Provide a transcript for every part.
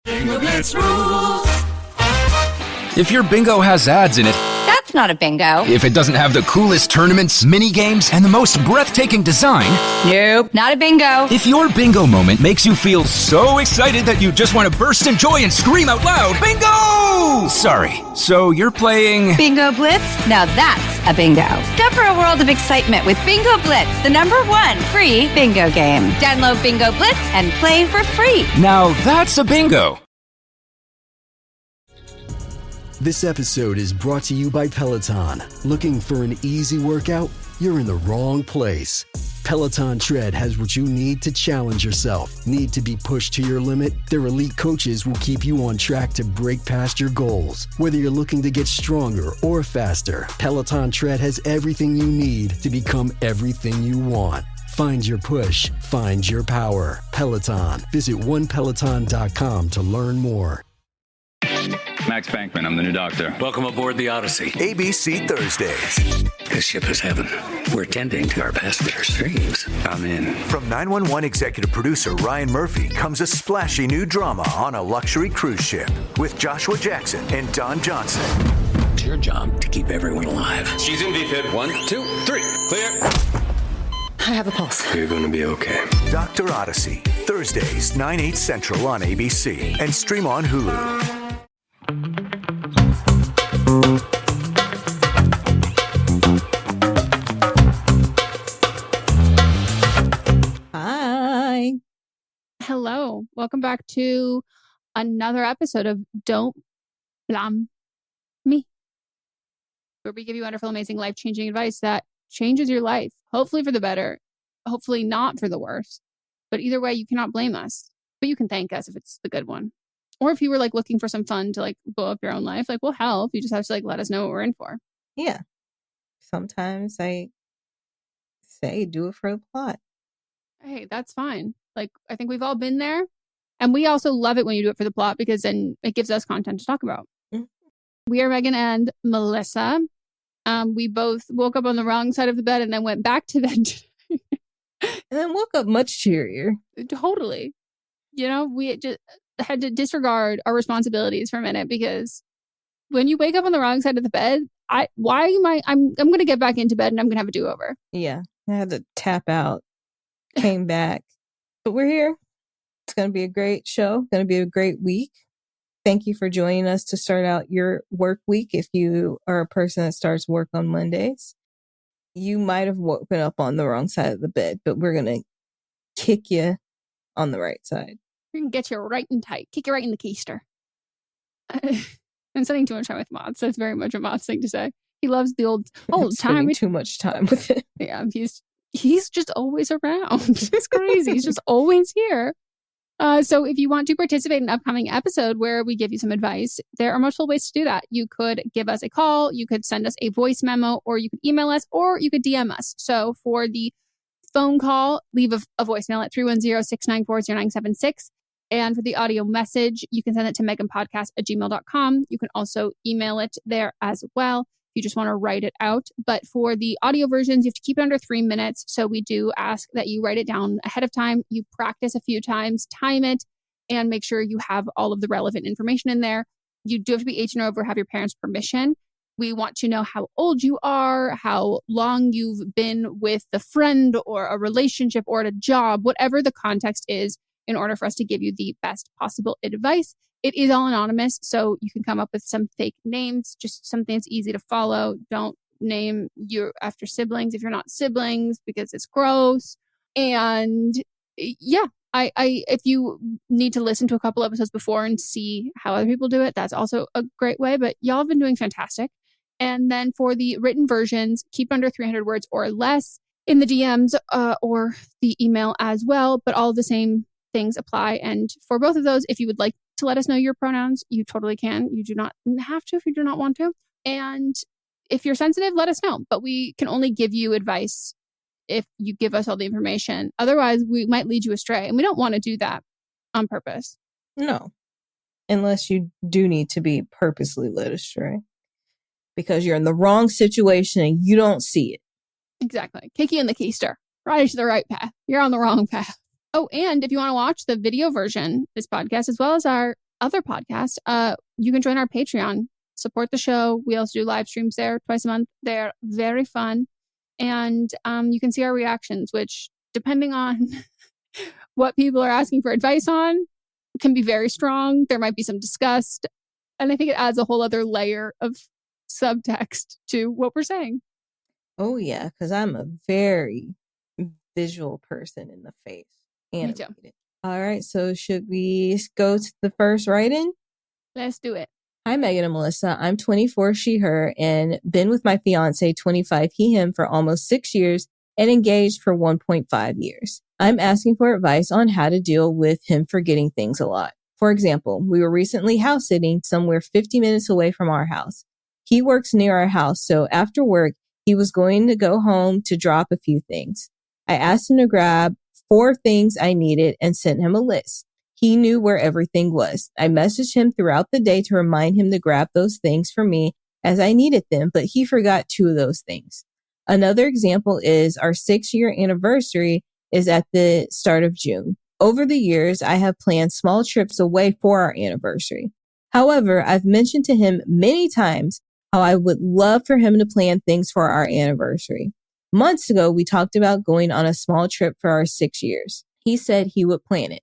Bingo Blitz rules. If your bingo has ads in it, That's not a bingo. if it doesn't have the coolest tournaments, mini games, and the most breathtaking design, Nope, not a bingo. if your bingo moment makes you feel so excited that you just want to burst in joy and scream out loud, bingo! Sorry, so you're playing... Bingo Blitz? Now that's a bingo. Discover a world of excitement with Bingo Blitz, the #1 free bingo game. Download Bingo Blitz and play for free. Now that's a bingo. This episode is brought to you by Peloton. Looking for an easy workout? You're in the wrong place. Peloton Tread has what you need to challenge yourself. Need to be pushed to your limit? Their elite coaches will keep you on track to break past your goals. Whether you're looking to get stronger or faster, Peloton Tread has everything you need to become everything you want. Find your push. Find your power. Peloton. Visit onepeloton.com to learn more. Max Bankman, I'm the new doctor. Welcome aboard the Odyssey. ABC Thursdays. This ship is heaven. We're tending to our passengers' dreams. I'm in. From 911 executive producer Ryan Murphy comes a splashy new drama on a luxury cruise ship with Joshua Jackson and Don Johnson. It's your job to keep everyone alive. She's in VFib. 1, 2, 3. Clear. I have a pulse. You're going to be okay. Dr. Odyssey. Thursdays, 9/8 Central on ABC and stream on Hulu. Hi. Hello. Welcome back to another episode of Don't Blame Me, where we give you wonderful, amazing, life-changing advice that changes your life, hopefully for the better, hopefully not for the worse. But either way, you cannot blame us, but you can thank us if it's the good one. Or if you were like looking for some fun to like blow up your own life, like we'll help. You just have to like let us know what we're in for. Yeah. Sometimes I say do it for the plot. Hey, that's fine. Like, I think we've all been there. And we also love it when you do it for the plot because then it gives us content to talk about. Mhm. We are Meghan and Melisa. We both woke up on the wrong side of the bed and then went back to bed. And then woke up much cheerier. Totally. You know, we just had to disregard our responsibilities for a minute because when you wake up on the wrong side of the bed, I'm going to get back into bed and I'm going to have a do-over. Yeah. I had to tap out. Came back. But we're here. It's going to be a great show. Going to be a great week. Thank you for joining us to start out your work week. If you are a person that starts work on Mondays, you might have woken up on the wrong side of the bed, but we're going to kick you on the right side. We're going to get you right and tight. Kick you right in the keister. I'm spending too much time with Mods. That's very much a Mods thing to say. He loves the old time. Too much time with it. Yeah, he's just always around. It's crazy. He's just always here. So if you want to participate in an upcoming episode where we give you some advice, there are multiple ways to do that. You could give us a call, you could send us a voice memo, or you could email us, or you could DM us. So for the phone call, leave a voicemail at 310-694-0976. And for the audio message, you can send it to meganpodcast@gmail.com. You can also email it there as well if you just want to write it out. But for the audio versions, you have to keep it under 3 minutes. So we do ask that you write it down ahead of time. You practice a few times, time it, and make sure you have all of the relevant information in there. You do have to be 18 or over, have your parents' permission. We want to know how old you are, how long you've been with a friend or a relationship or at a job, whatever the context is, in order for us to give you the best possible advice. It is all anonymous, so you can come up with some fake names, just something that's easy to follow. Don't name your after siblings if you're not siblings because it's gross. And yeah, I if you need to listen to a couple episodes before and see how other people do it, that's also a great way. But y'all have been doing fantastic. And then for the written versions, keep under 300 words or less in the DMs or the email as well. But all the same things apply. And for both of those, if you would like to let us know your pronouns, you totally can. You do not have to if you do not want to. And if you're sensitive, let us know. But we can only give you advice if you give us all the information. Otherwise, we might lead you astray. And we don't want to do that on purpose. No. Unless you do need to be purposely led astray. Because you're in the wrong situation and you don't see it. Exactly. Kick you in the keister. Right into the right path. You're on the wrong path. Oh, and if you want to watch the video version of this podcast, as well as our other podcast, you can join our Patreon, support the show. We also do live streams there twice a month. They're very fun. And you can see our reactions, which depending on what people are asking for advice on, can be very strong. There might be some disgust. And I think it adds a whole other layer of subtext to what we're saying. Oh, yeah, because I'm a very visual person in the face. Me too. All right, so should we go to the first write-in? Let's do it. Hi, Meghan and Melisa. I'm 24, she, her, and been with my fiance, 25, he, him, for almost 6 years and engaged for 1.5 years. I'm asking for advice on how to deal with him forgetting things a lot. For example, we were recently house sitting somewhere 50 minutes away from our house. He works near our house, so after work, he was going to go home to drop a few things. I asked him to grab 4 things I needed and sent him a list. He knew where everything was. I messaged him throughout the day to remind him to grab those things for me as I needed them, but he forgot 2 of those things. Another example is our 6-year anniversary is at the start of June. Over the years, I have planned small trips away for our anniversary. However, I've mentioned to him many times how I would love for him to plan things for our anniversary. Months ago, we talked about going on a small trip for our 6 years. He said he would plan it.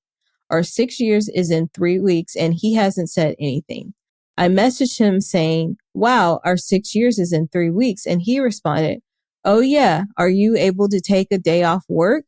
Our 6 years is in 3 weeks and he hasn't said anything. I messaged him saying, wow, our 6 years is in 3 weeks. And he responded, oh yeah, are you able to take a day off work?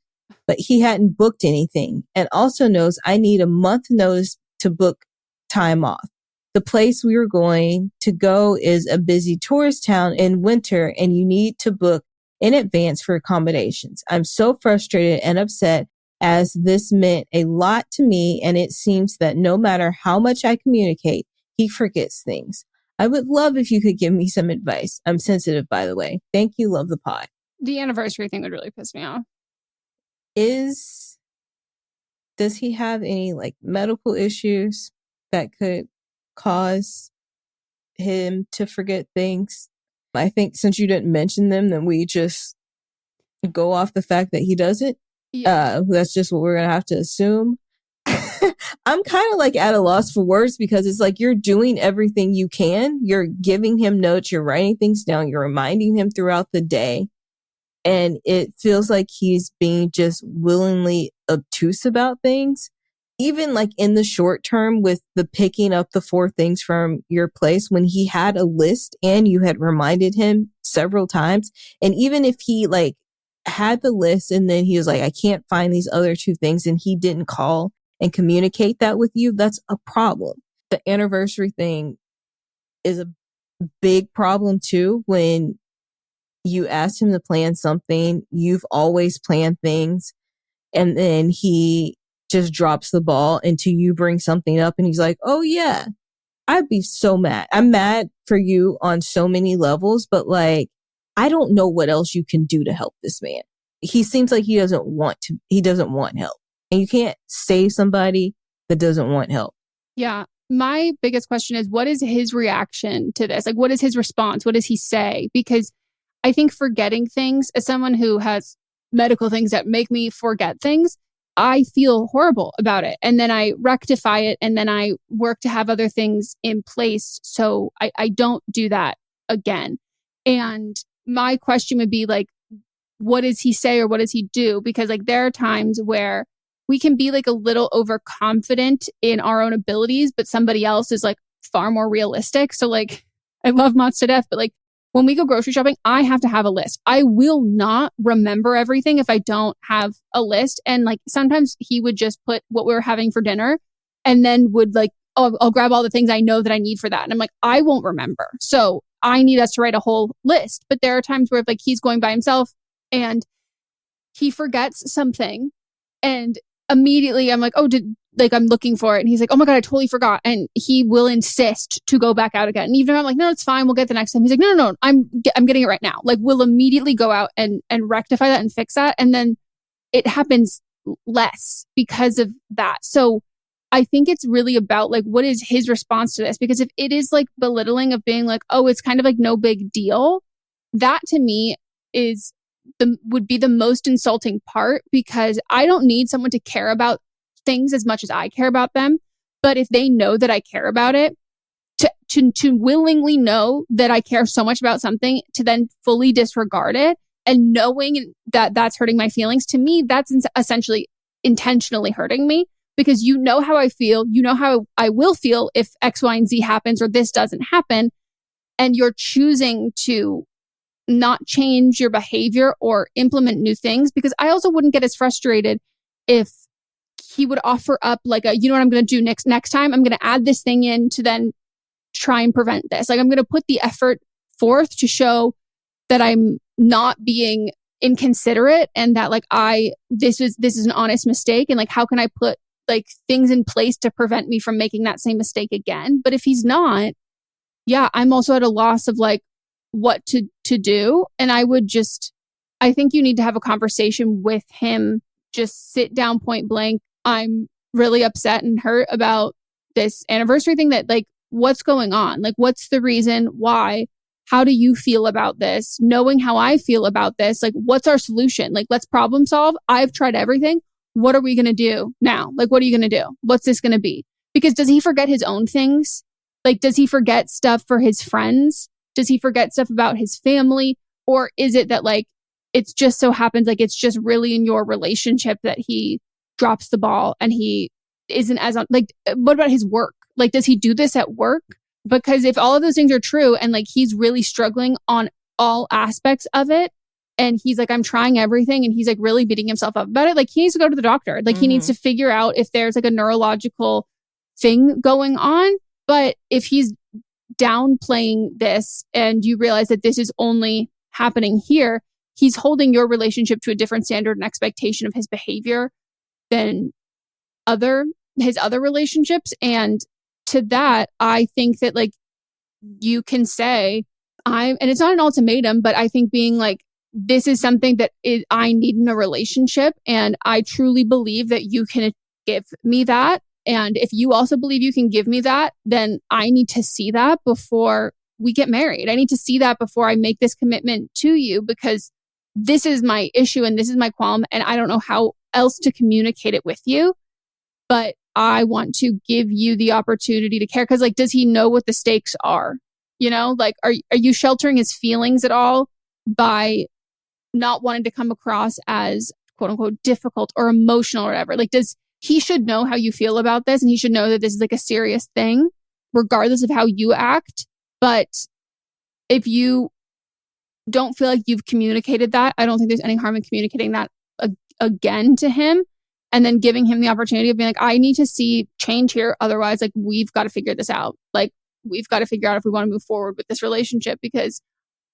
But he hadn't booked anything and also knows I need a month notice to book time off. The place we were going to go is a busy tourist town in winter and you need to book in advance for accommodations. I'm so frustrated and upset as this meant a lot to me and it seems that no matter how much I communicate, he forgets things. I would love if you could give me some advice. I'm sensitive, by the way. Thank you. Love the pod. The anniversary thing would really piss me off. Does he have any medical issues that could cause him to forget things? I think since you didn't mention them, then we just go off the fact that he doesn't. Yeah. That's just what we're going to have to assume. I'm kind of at a loss for words because it's you're doing everything you can. You're giving him notes. You're writing things down. You're reminding him throughout the day. And it feels like he's being just willingly obtuse about things. Even in the short term with the picking up the 4 things from your place when he had a list and you had reminded him several times. And even if he had the list and then he was I can't find these other 2 things and he didn't call and communicate that with you, that's a problem. The anniversary thing is a big problem too. When you ask him to plan something, you've always planned things and then he just drops the ball until you bring something up and he's like, oh yeah, I'd be so mad. I'm mad for you on so many levels, but I don't know what else you can do to help this man. He seems like he doesn't want help. And you can't save somebody that doesn't want help. Yeah. My biggest question is, what is his reaction to this? What is his response? What does he say? Because I think forgetting things, as someone who has medical things that make me forget things, I feel horrible about it. And then I rectify it. And then I work to have other things in place so I don't do that again. And my question would be what does he say or what does he do? Because there are times where we can be a little overconfident in our own abilities, but somebody else is far more realistic. So I love Mott's to death, but when we go grocery shopping, I have to have a list. I will not remember everything if I don't have a list. And sometimes he would just put what we were having for dinner and then would oh, I'll grab all the things I know that I need for that. And I'm I won't remember. So I need us to write a whole list. But there are times where he's going by himself and he forgets something and immediately I'm oh, I'm looking for it. And he's oh my God, I totally forgot. And he will insist to go back out again. And even if I'm no, it's fine. We'll get the next time. He's no, I'm getting it right now. We'll immediately go out and rectify that and fix that. And then it happens less because of that. So I think it's really about what is his response to this? Because if it is belittling of being oh, it's kind of no big deal, that to me would be the most insulting part, because I don't need someone to care about things as much as I care about them. But if they know that I care about it, to willingly know that I care so much about something, to then fully disregard it and knowing that that's hurting my feelings, to me, that's essentially intentionally hurting me, because you know how I feel, you know how I will feel if X, Y, and Z happens or this doesn't happen. And you're choosing to not change your behavior or implement new things, because I also wouldn't get as frustrated if he would offer up like you know what I'm going to do next time? I'm going to add this thing in to then try and prevent this. Like, I'm going to put the effort forth to show that I'm not being inconsiderate and that like this is an honest mistake. And like, how can I put like things in place to prevent me from making that same mistake again? But if he's not, yeah, I'm also at a loss of like what to do. And I think you need to have a conversation with him. Just sit down point blank. I'm really upset and hurt about this anniversary thing. That like, what's going on? Like, what's the reason? Why? How do you feel about this? Knowing how I feel about this, like, what's our solution? Like, let's problem solve. I've tried everything. What are we going to do now? Like, what are you going to do? What's this going to be? Because does he forget his own things? Like, does he forget stuff for his friends? Does he forget stuff about his family? Or is it that like, it's just so happens, like, it's just really in your relationship that he drops the ball and he isn't as, like, what about his work? Like, does he do this at work? Because if all of those things are true and like he's really struggling on all aspects of it, and he's like, I'm trying everything, and he's like really beating himself up about it, like he needs to go to the doctor. Like he needs to figure out if there's like a neurological thing going on. But if he's downplaying this and you realize that this is only happening here, he's holding your relationship to a different standard and expectation of his behavior than his other relationships. And to that, I think that like you can say, and it's not an ultimatum, but I think being like, this is something that I need in a relationship. And I truly believe that you can give me that. And if you also believe you can give me that, then I need to see that before we get married. I need to see that before I make this commitment to you, because this is my issue and this is my qualm. And I don't know how else to communicate it with you. But I want to give you the opportunity to care. Because like, does he know what the stakes are? You know, like, are you sheltering his feelings at all by not wanting to come across as quote unquote difficult or emotional or whatever? Like, he should know how you feel about this, and he should know that this is like a serious thing, regardless of how you act. But if you don't feel like you've communicated that, I don't think there's any harm in communicating that again to him. And then giving him the opportunity of being like, I need to see change here. Otherwise, like, we've got to figure this out. Like, we've got to figure out if we want to move forward with this relationship. Because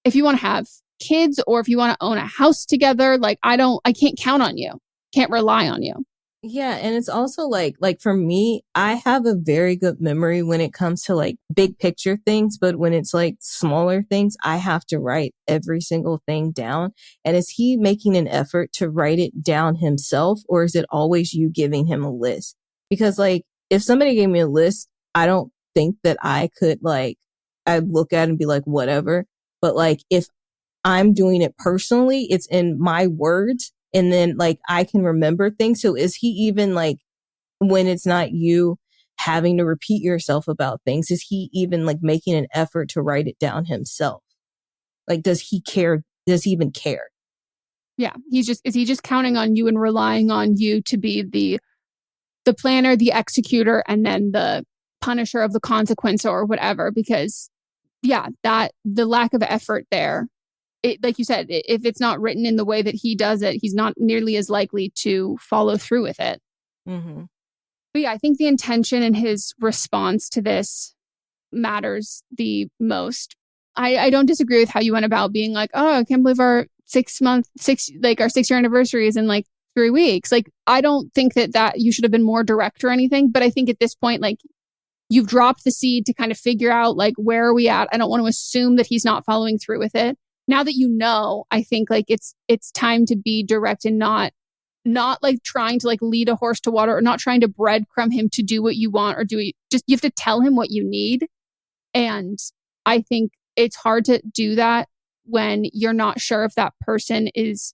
if you want to have kids or if you want to own a house together, like, I can't count on you. Can't rely on you. Yeah. And it's also like for me, I have a very good memory when it comes to like big picture things. But when it's like smaller things, I have to write every single thing down. And is he making an effort to write it down himself? Or is it always you giving him a list? Because like, if somebody gave me a list, I don't think that I could like, I'd look at it and be like, whatever. But like, if I'm doing it personally, it's in my words. And then like, I can remember things. So is he even like, when it's not you having to repeat yourself about things, is he even like making an effort to write it down himself? Like, does he care? Does he even care? Yeah. Is he just counting on you and relying on you to be the planner, the executor, and then the punisher of the consequence or whatever? Because yeah, that the lack of effort there, like you said, if it's not written in the way that he does it, he's not nearly as likely to follow through with it. Mm-hmm. But yeah, I think the intention and his response to this matters the most. I don't disagree with how you went about being like, oh, I can't believe our 6-year anniversary is in like 3 weeks. Like, I don't think that you should have been more direct or anything. But I think at this point, like, you've dropped the seed to kind of figure out like, where are we at? I don't want to assume that he's not following through with it. Now that you know, I think like it's time to be direct and not like trying to like lead a horse to water, or not trying to breadcrumb him to do what you want, or you have to tell him what you need. And I think it's hard to do that when you're not sure if that person is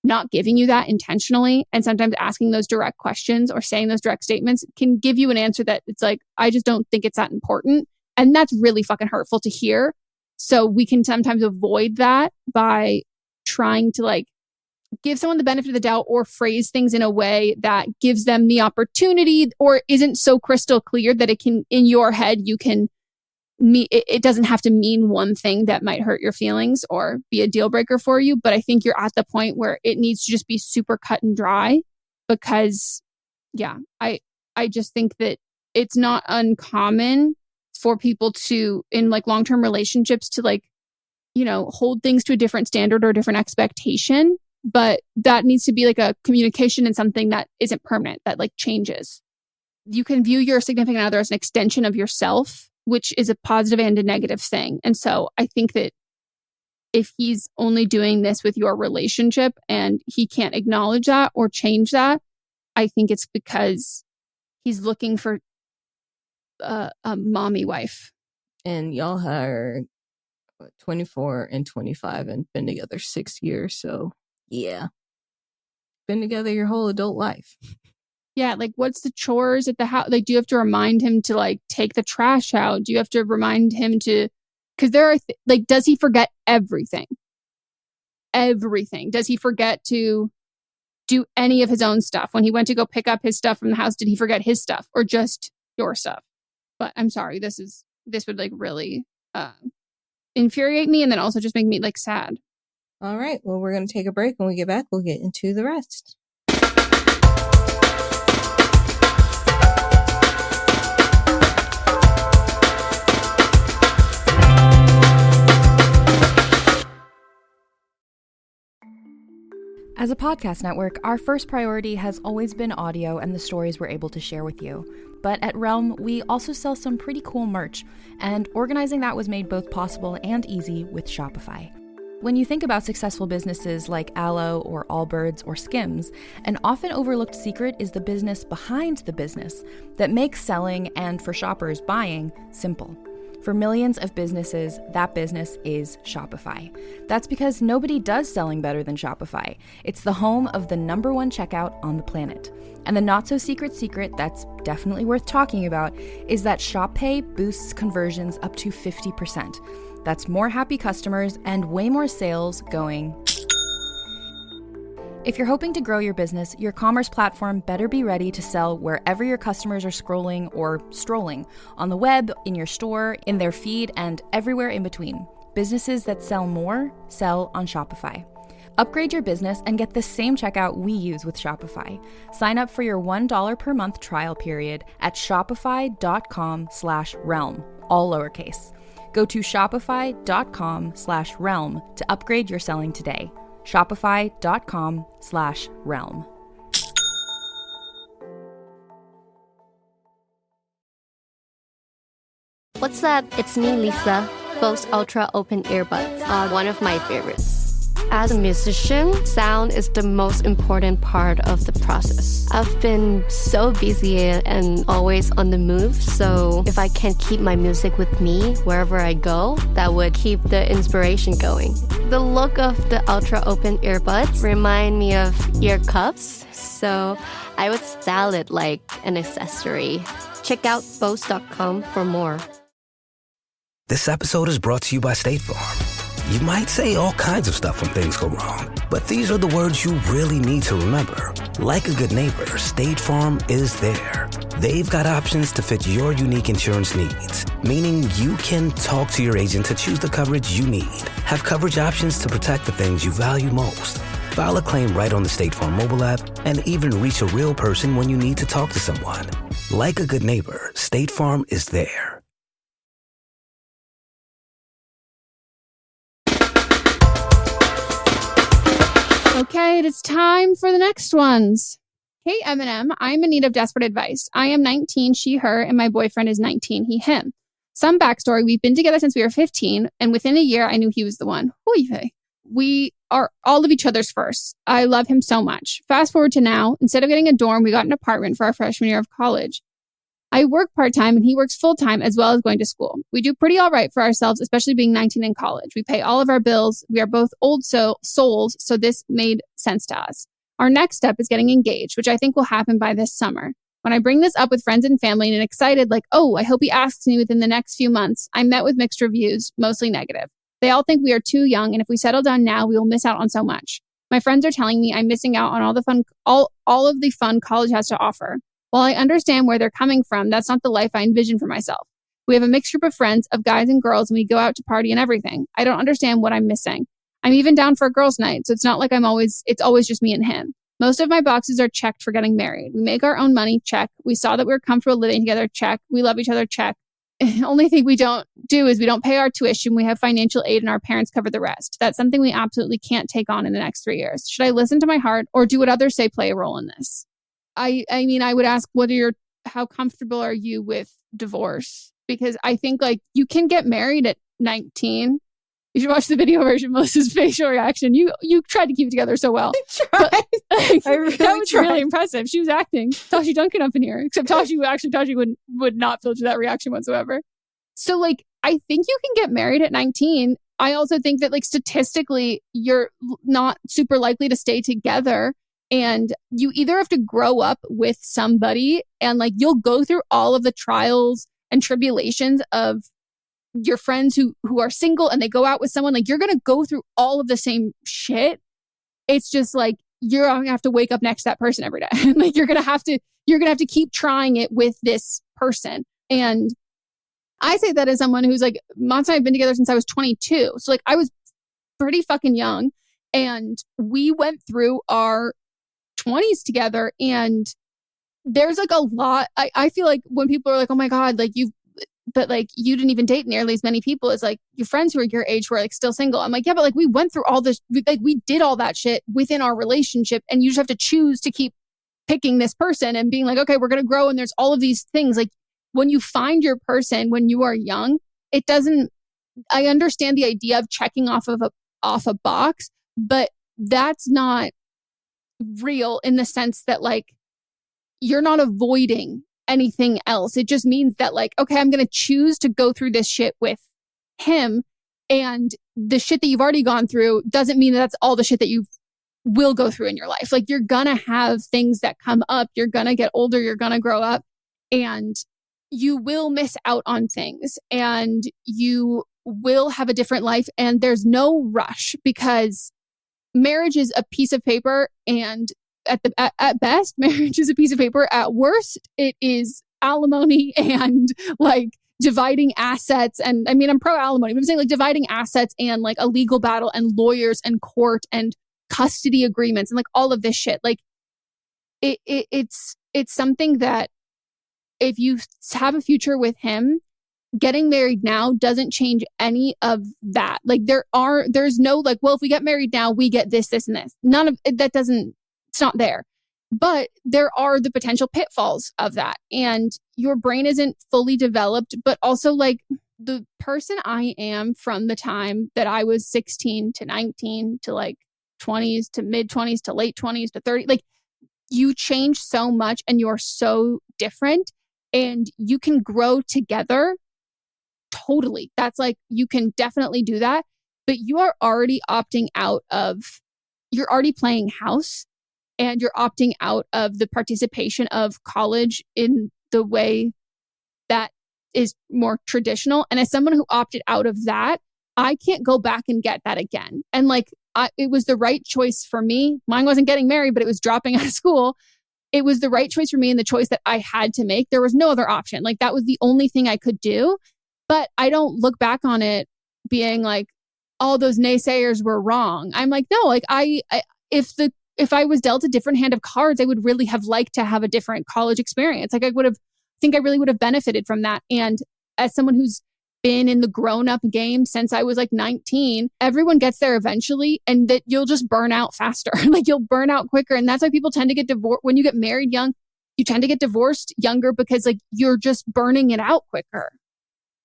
not giving you that intentionally. And sometimes asking those direct questions or saying those direct statements can give you an answer that it's like, I just don't think it's that important. And that's really fucking hurtful to hear. So we can sometimes avoid that by trying to like give someone the benefit of the doubt or phrase things in a way that gives them the opportunity or isn't so crystal clear that it can, in your head, you can it doesn't have to mean one thing that might hurt your feelings or be a deal breaker for you. But I think you're at the point where it needs to just be super cut and dry because, yeah, I just think that it's not uncommon for people to, in like long-term relationships, to like, you know, hold things to a different standard or a different expectation. But that needs to be like a communication and something that isn't permanent, that like changes. You can view your significant other as an extension of yourself, which is a positive and a negative thing. And so I think that if he's only doing this with your relationship and he can't acknowledge that or change that, I think it's because he's looking for a mommy wife. And y'all are 24 and 25 and been together 6 years. So yeah, been together your whole adult life. Yeah, like what's the chores at the house? Like, do you have to remind him to like take the trash out? Do you have to remind him to, because there are like, does he forget everything? Everything. Does he forget to do any of his own stuff? When he went to go pick up his stuff from the house, did he forget his stuff or just your stuff? But I'm sorry, this would like really infuriate me and then also just make me like sad. All right, well, we're going to take a break. When we get back, we'll get into the rest. As a podcast network, our first priority has always been audio and the stories we're able to share with you. But at Realm, we also sell some pretty cool merch, and organizing that was made both possible and easy with Shopify. When you think about successful businesses like Aloe or Allbirds or Skims, an often overlooked secret is the business behind the business that makes selling and, for shoppers, buying simple. For millions of businesses, that business is Shopify. That's because nobody does selling better than Shopify. It's the home of the #1 checkout on the planet. And the not-so-secret secret that's definitely worth talking about is that Shop Pay boosts conversions up to 50%. That's more happy customers and way more sales going. If you're hoping to grow your business, your commerce platform better be ready to sell wherever your customers are scrolling or strolling, on the web, in your store, in their feed, and everywhere in between. Businesses that sell more, sell on Shopify. Upgrade your business and get the same checkout we use with Shopify. Sign up for your $1 per month trial period at shopify.com/realm, all lowercase. Go to shopify.com/realm to upgrade your selling today. Shopify.com/realm. What's that? It's me, Lisa. Bose Ultra Open Earbuds are one of my favorites. As a musician, sound is the most important part of the process. I've been so busy and always on the move, so if I can keep my music with me wherever I go, that would keep the inspiration going. The look of the Ultra Open Earbuds remind me of ear cups, so I would style it like an accessory. Check out Bose.com for more. This episode is brought to you by State Farm. You might say all kinds of stuff when things go wrong, but these are the words you really need to remember. Like a good neighbor, State Farm is there. They've got options to fit your unique insurance needs, meaning you can talk to your agent to choose the coverage you need. Have coverage options to protect the things you value most. File a claim right on the State Farm mobile app and even reach a real person when you need to talk to someone. Like a good neighbor, State Farm is there. Okay, it is time for the next ones. Hey, Eminem, I'm in need of desperate advice. I am 19, she, her, and my boyfriend is 19, he, him. Some backstory, we've been together since we were 15, and within a year, I knew he was the one. We are all of each other's first. I love him so much. Fast forward to now, instead of getting a dorm, we got an apartment for our freshman year of college. I work part-time and he works full-time as well as going to school. We do pretty all right for ourselves, especially being 19 in college. We pay all of our bills. We are both old souls, so this made sense to us. Our next step is getting engaged, which I think will happen by this summer. When I bring this up with friends and family and excited, like, oh, I hope he asks me within the next few months, I'm met with mixed reviews, mostly negative. They all think we are too young, and if we settle down now, we will miss out on so much. My friends are telling me I'm missing out on all of the fun college has to offer. While I understand where they're coming from, that's not the life I envision for myself. We have a mixed group of friends of guys and girls, and we go out to party and everything. I don't understand what I'm missing. I'm even down for a girls' night, so it's not like it's always just me and him. Most of my boxes are checked for getting married. We make our own money, check. We saw that we were comfortable living together, check. We love each other, check. Only thing we don't do is we don't pay our tuition. We have financial aid and our parents cover the rest. That's something we absolutely can't take on in the next 3 years. Should I listen to my heart or do what others say play a role in this? I mean, I would ask, how comfortable are you with divorce? Because I think like you can get married at 19. You should watch the video version, Melissa's facial reaction. You tried to keep it together so well. I tried. That was really impressive. She was acting Tashi Duncan up in here, except Tashi would not filter that reaction whatsoever. So like, I think you can get married at 19. I also think that like statistically, you're not super likely to stay together. And you either have to grow up with somebody and like you'll go through all of the trials and tribulations of your friends who are single and they go out with someone. Like you're going to go through all of the same shit. It's just like you're going to have to wake up next to that person every day. Like you're going to have to keep trying it with this person. And I say that as someone who's like, Mons and I have been together since I was 22. So like I was pretty fucking young and we went through our 20s together. And there's like a lot. I feel like when people are like, oh my God, like but like you didn't even date nearly as many people as like your friends who are your age who are like still single. I'm like, yeah, but like we went through all this, like we did all that shit within our relationship and you just have to choose to keep picking this person and being like, okay, we're going to grow. And there's all of these things. Like when you find your person, when you are young, I understand the idea of checking off a box, but that's not real in the sense that like, you're not avoiding anything else. It just means that like, okay, I'm going to choose to go through this shit with him. And the shit that you've already gone through doesn't mean that that's all the shit that you will go through in your life. Like you're going to have things that come up. You're going to get older. You're going to grow up and you will miss out on things and you will have a different life. And there's no rush because marriage is a piece of paper and at best, marriage is a piece of paper. At worst, it is alimony and like dividing assets. And I mean, I'm pro alimony, but I'm saying like dividing assets and like a legal battle and lawyers and court and custody agreements and like all of this shit. Like it's something that if you have a future with him, getting married now doesn't change any of that. Like there's no like, well, if we get married now, we get this, and this. None of that it's not there. But there are the potential pitfalls of that. And your brain isn't fully developed, but also like the person I am from the time that I was 16 to 19 to like 20s to mid 20s to late 20s to 30, like you change so much and you're so different and you can grow together. Totally. That's like, you can definitely do that, but you are already you're already playing house. And you're opting out of the participation of college in the way that is more traditional. And as someone who opted out of that, I can't go back and get that again. And like, it was the right choice for me. Mine wasn't getting married, but it was dropping out of school. It was the right choice for me and the choice that I had to make. There was no other option. Like that was the only thing I could do. But I don't look back on it being like, all those naysayers were wrong. I'm like, no, like if I was dealt a different hand of cards, I would really have liked to have a different college experience. Like I really would have benefited from that. And as someone who's been in the grown-up game since I was like 19, everyone gets there eventually and that you'll just burn out faster. Like you'll burn out quicker. And that's why people tend to get divorced. When you get married young, you tend to get divorced younger because like you're just burning it out quicker.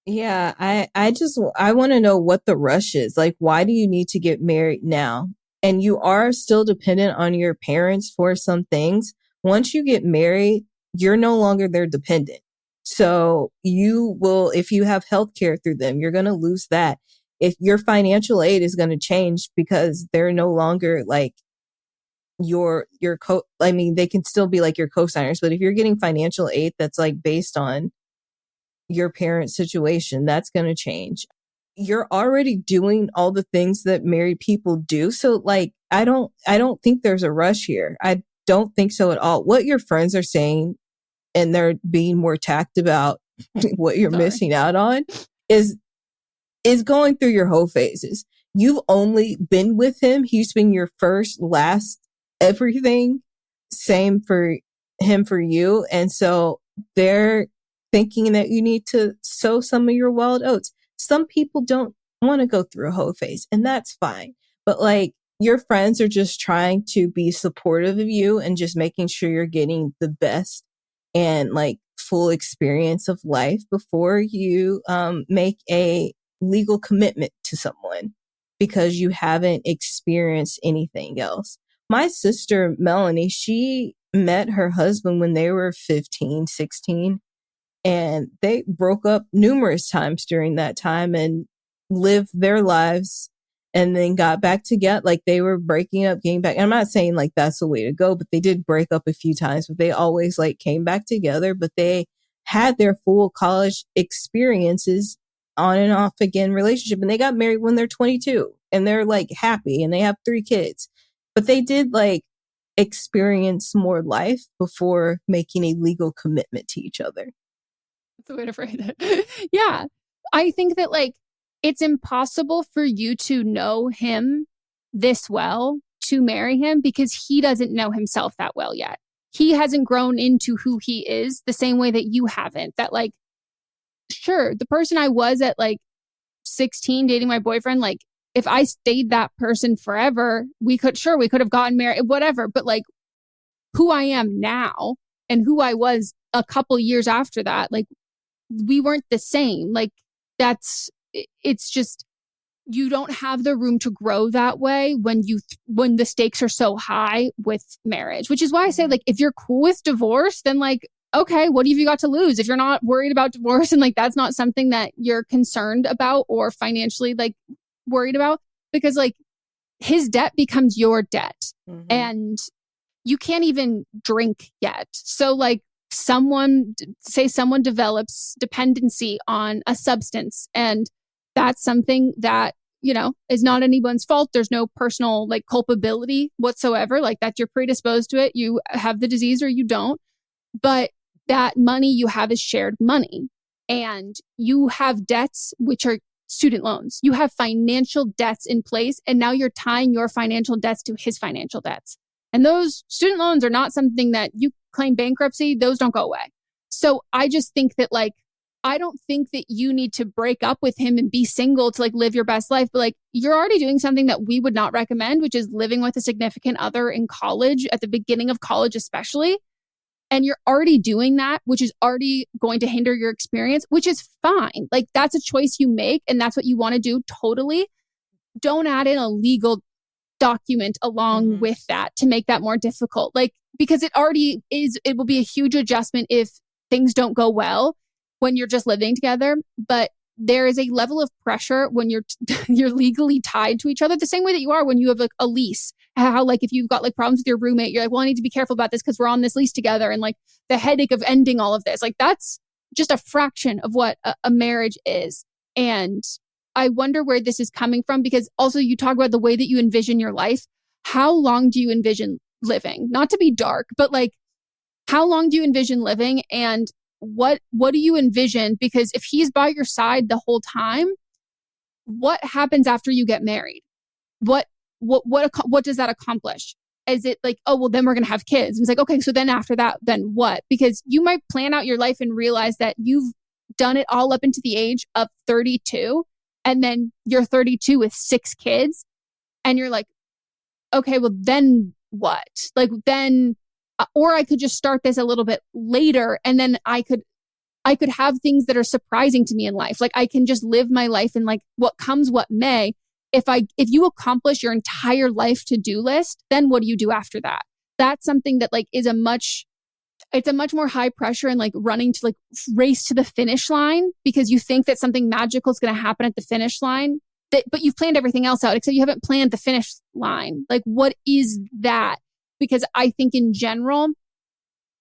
Yeah, I want to know what the rush is. Like, why do you need to get married now? And you are still dependent on your parents for some things. Once you get married, you're no longer their dependent. So you will, if you have healthcare through them, you're going to lose that. If your financial aid is going to change because they're no longer like I mean, they can still be like your co-signers, but if you're getting financial aid that's like based on your parents' situation, that's going to change. You're already doing all the things that married people do. So like, I don't think there's a rush here. I don't think so at all. What your friends are saying, and they're being more tact about what you're missing out on, is going through your whole phases. You've only been with him. He's been your first, last, everything. Same for him, for you. And so they're thinking that you need to sow some of your wild oats. Some people don't want to go through a whole phase, and that's fine. But like, your friends are just trying to be supportive of you and just making sure you're getting the best and like full experience of life before you make a legal commitment to someone, because you haven't experienced anything else. My sister, Melanie, she met her husband when they were 15, 16, and they broke up numerous times during that time and lived their lives and then got back together. Like, they were breaking up, getting back. And I'm not saying like that's the way to go, but they did break up a few times, but they always like came back together. But they had their full college experiences on and off again relationship. And they got married when they're 22 and they're like happy and they have 3 kids. But they did like experience more life before making a legal commitment to each other. That's the way to phrase it. Yeah. I think that like, it's impossible for you to know him this well to marry him because he doesn't know himself that well yet. He hasn't grown into who he is the same way that you haven't. That like, sure, the person I was at like 16 dating my boyfriend, like if I stayed that person forever, we could have gotten married, whatever. But like, who I am now and who I was a couple years after that, like we weren't the same. Like it's just, you don't have the room to grow that way when the stakes are so high with marriage, which is why I say, like, if you're cool with divorce, then like, okay, what have you got to lose? If you're not worried about divorce and like, that's not something that you're concerned about or financially like worried about, because like his debt becomes your debt and you can't even drink yet. So like, someone develops dependency on a substance, and that's something that, you know, is not anyone's fault. There's no personal like culpability whatsoever. Like, that you're predisposed to it. You have the disease or you don't. But that money you have is shared money, and you have debts, which are student loans. You have financial debts in place, and now you're tying your financial debts to his financial debts. And those student loans are not something that you claim bankruptcy. Those don't go away. So I just think that like, I don't think that you need to break up with him and be single to like live your best life. But like, you're already doing something that we would not recommend, which is living with a significant other in college, at the beginning of college, especially. And you're already doing that, which is already going to hinder your experience, which is fine. Like, that's a choice you make and that's what you want to do. Totally. Don't add in a legal document along with that to make that more difficult. Like, because it already is, it will be a huge adjustment if things don't go well when you're just living together. But there is a level of pressure when you're legally tied to each other, the same way that you are when you have like a lease. How like, if you've got like problems with your roommate, you're like, well, I need to be careful about this because we're on this lease together. And like the headache of ending all of this, like that's just a fraction of what a marriage is. And I wonder where this is coming from, because also you talk about the way that you envision your life. How long do you envision living? Not to be dark, but like, how long do you envision living? And what do you envision? Because if he's by your side the whole time, what happens after you get married? What does that accomplish? Is it like, oh, well, then we're going to have kids? And it's like, okay, so then after that, then what? Because you might plan out your life and realize that you've done it all up into the age of 32. And then you're 32 with 6 kids. And you're like, okay, well, then what? Like, then, or I could just start this a little bit later. And then I could have things that are surprising to me in life. Like, I can just live my life and like what comes, what may. If you accomplish your entire life to-do list, then what do you do after that? That's something that like is a much it's a much more high pressure and like running to like race to the finish line because you think that something magical is going to happen at the finish line. But you've planned everything else out, except you haven't planned the finish line. Like, what is that? Because I think in general,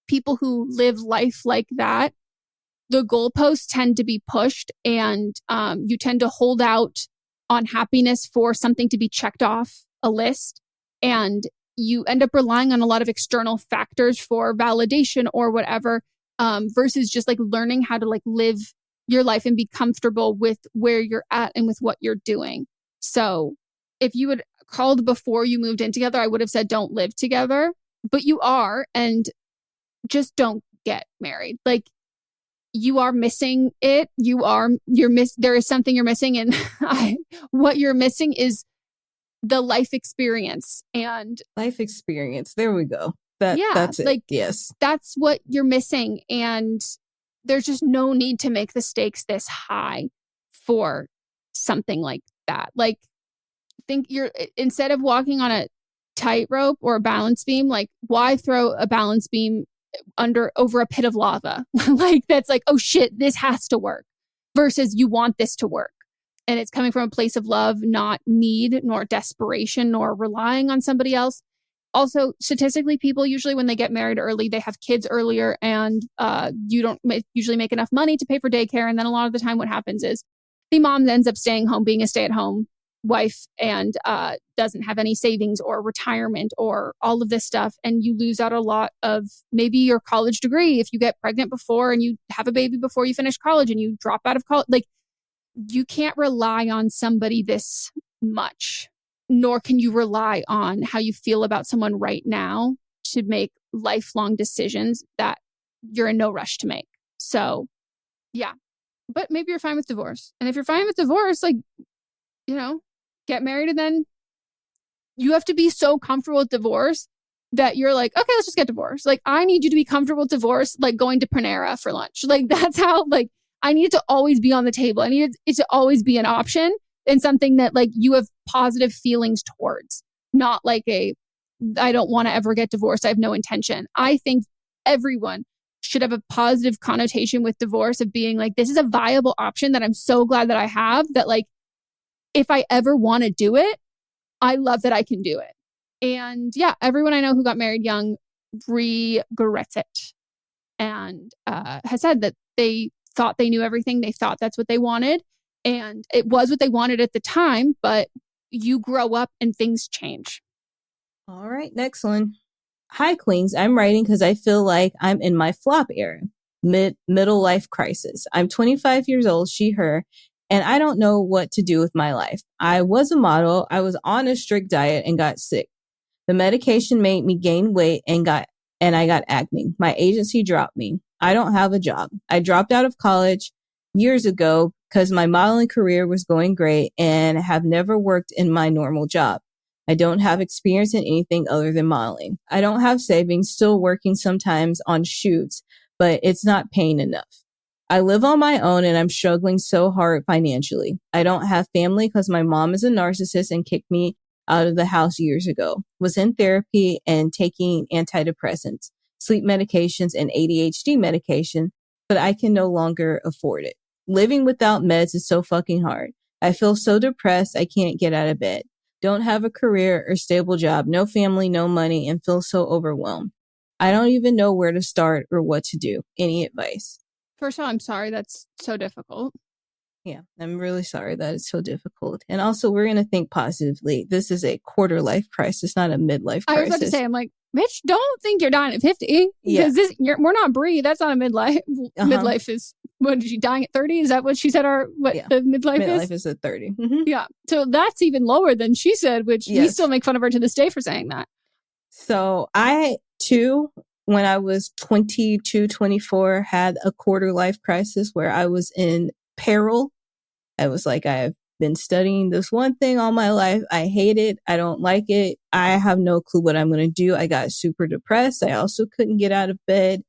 people who live life like that, the goalposts tend to be pushed and you tend to hold out on happiness for something to be checked off a list. And you end up relying on a lot of external factors for validation or whatever, versus just like learning how to like live your life and be comfortable with where you're at and with what you're doing. So if you had called before you moved in together, I would have said don't live together, but you are, and just don't get married. Like, you are missing it. There is something you're missing. And what you're missing is the life experience and life experience. There we go. That's it. Like, yes, that's what you're missing. And there's just no need to make the stakes this high for something like that. Like, think instead of walking on a tightrope or a balance beam, like, why throw a balance beam over a pit of lava? Like, that's like, oh shit, this has to work, versus you want this to work. And it's coming from a place of love, not need, nor desperation, nor relying on somebody else. Also, statistically, people usually, when they get married early, they have kids earlier, and you don't usually make enough money to pay for daycare. And then a lot of the time what happens is the mom ends up staying home, being a stay-at-home wife, and doesn't have any savings or retirement or all of this stuff. And you lose out a lot of maybe your college degree if you get pregnant before and you have a baby before you finish college and you drop out of college. Like, you can't rely on somebody this much, nor can you rely on how you feel about someone right now to make lifelong decisions that you're in no rush to make. So, yeah. But maybe you're fine with divorce. And if you're fine with divorce, like, get married, and then you have to be so comfortable with divorce that you're like, okay, let's just get divorced. Like, I need you to be comfortable with divorce, like going to Panera for lunch. Like, that's how, like, I need it to always be on the table. I need it to always be an option and something that like you have positive feelings towards, not like I don't want to ever get divorced. I have no intention. I think everyone should have a positive connotation with divorce of being like, this is a viable option that I'm so glad that I have, that like, if I ever want to do it, I love that I can do it. And yeah, everyone I know who got married young regrets it and has said that they thought they knew everything. They thought that's what they wanted. And it was what they wanted at the time, but you grow up and things change. All right, next one. Hi, Queens. I'm writing because I feel like I'm in my flop era, middle life crisis. I'm 25 years old, she, her, and I don't know what to do with my life. I was a model. I was on a strict diet and got sick. The medication made me gain weight and I got acne. My agency dropped me. I don't have a job. I dropped out of college years ago because my modeling career was going great and have never worked in my normal job. I don't have experience in anything other than modeling. I don't have savings, still working sometimes on shoots, but it's not paying enough. I live on my own and I'm struggling so hard financially. I don't have family because my mom is a narcissist and kicked me out of the house years ago. Was in therapy and taking antidepressants, sleep medications, and ADHD medication, but I can no longer afford it. Living without meds is so fucking hard. I feel so depressed I can't get out of bed. Don't have a career or stable job, no family, no money, and feel so overwhelmed. I don't even know where to start or what to do. Any advice? First of all, I'm sorry that's so difficult. Yeah, I'm really sorry that it's so difficult. And also, we're going to think positively. This is a quarter life crisis, not a midlife crisis. I was about to say, I'm like, bitch, don't think you're dying at 50. Because we're not Brie. That's not a midlife. Midlife is, what, is she dying at 30? Is that what she said the midlife is? Midlife is at 30. Mm-hmm. Yeah. So that's even lower than she said, which we still make fun of her to this day for saying that. So I, too, when I was 22, 24, had a quarter life crisis where I was in peril. I was like, I've been studying this one thing all my life. I hate it. I don't like it. I have no clue what I'm going to do. I got super depressed. I also couldn't get out of bed.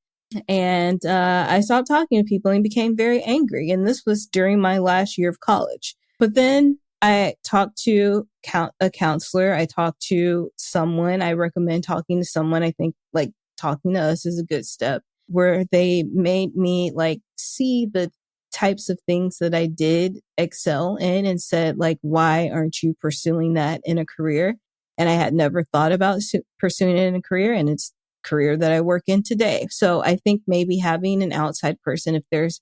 And I stopped talking to people and became very angry. And this was during my last year of college. But then I talked to a counselor. I talked to someone. I recommend talking to someone. I think like talking to us is a good step, where they made me like see the types of things that I did excel in and said, like, why aren't you pursuing that in a career? And I had never thought about pursuing it in a career, and it's a career that I work in today. So I think maybe having an outside person, if there's